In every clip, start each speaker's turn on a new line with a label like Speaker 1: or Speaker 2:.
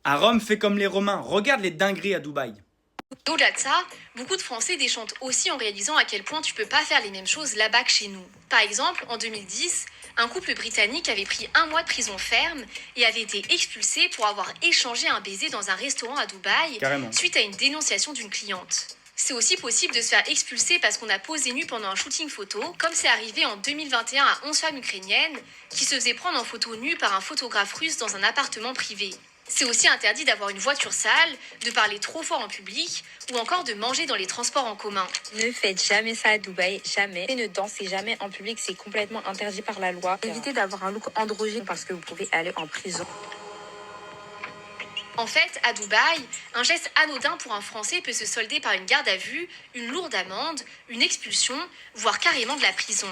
Speaker 1: À Rome, fais comme les Romains. Regarde les dingueries à Dubaï.
Speaker 2: Au-delà de ça, beaucoup de Français déchantent aussi en réalisant à quel point tu peux pas faire les mêmes choses là-bas que chez nous. Par exemple, en 2010, un couple britannique avait pris 1 mois de prison ferme et avait été expulsé pour avoir échangé un baiser dans un restaurant à Dubaï
Speaker 1: Carrément.
Speaker 2: suite à une dénonciation d'une cliente. C'est aussi possible de se faire expulser parce qu'on a posé nu pendant un shooting photo, comme c'est arrivé en 2021 à 11 femmes ukrainiennes qui se faisaient prendre en photo nue par un photographe russe dans un appartement privé. C'est aussi interdit d'avoir une voiture sale, de parler trop fort en public ou encore de manger dans les transports en commun.
Speaker 3: Ne faites jamais ça à Dubaï, jamais. Et ne dansez jamais en public, c'est complètement interdit par la loi. Évitez d'avoir un look androgyne parce que vous pouvez aller en prison.
Speaker 2: En fait, à Dubaï, un geste anodin pour un Français peut se solder par une garde à vue, une lourde amende, une expulsion, voire carrément de la prison.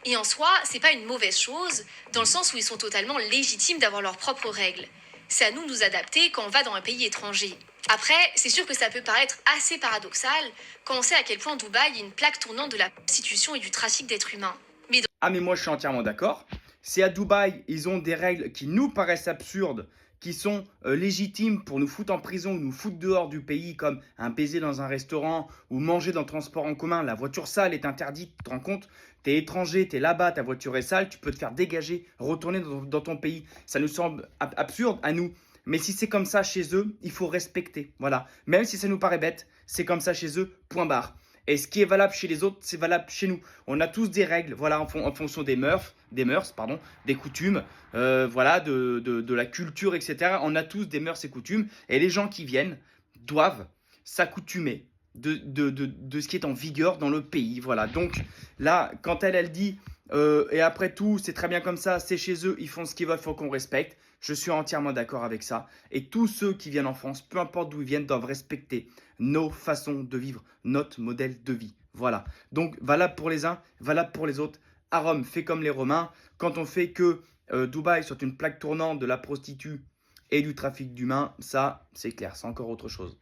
Speaker 2: Et en soi, c'est pas une mauvaise chose, dans le sens où ils sont totalement légitimes d'avoir leurs propres règles. C'est à nous de nous adapter quand on va dans un pays étranger. Après, c'est sûr que ça peut paraître assez paradoxal quand on sait à quel point Dubaï est une plaque tournante de la prostitution et du trafic d'êtres humains. Mais
Speaker 1: Ah mais moi je suis entièrement d'accord. C'est à Dubaï, ils ont des règles qui nous paraissent absurdes, qui sont légitimes pour nous foutre en prison ou nous foutre dehors du pays, comme un baiser dans un restaurant ou manger dans le transport en commun. La voiture sale est interdite, tu te rends compte? T'es étranger, t'es là-bas, ta voiture est sale, tu peux te faire dégager, retourner dans ton pays. Ça nous semble absurde à nous. Mais si c'est comme ça chez eux, il faut respecter. Voilà. Même si ça nous paraît bête, c'est comme ça chez eux, point barre. Et ce qui est valable chez les autres, c'est valable chez nous. On a tous des règles, voilà, en fonction des mœurs, des coutumes, voilà, de la culture, etc. On a tous des mœurs et coutumes. Et les gens qui viennent doivent s'accoutumer de ce qui est en vigueur dans le pays. Voilà. Donc là, quand elle dit, et après tout, c'est très bien comme ça, c'est chez eux, ils font ce qu'ils veulent, il faut qu'on respecte. Je suis entièrement d'accord avec ça. Et tous ceux qui viennent en France, peu importe d'où ils viennent, doivent respecter nos façons de vivre, notre modèle de vie. Voilà. Donc, valable pour les uns, valable pour les autres. À Rome, fait comme les Romains. Quand on fait que Dubaï soit une plaque tournante de la prostitution et du trafic d'humains, ça, c'est clair, c'est encore autre chose.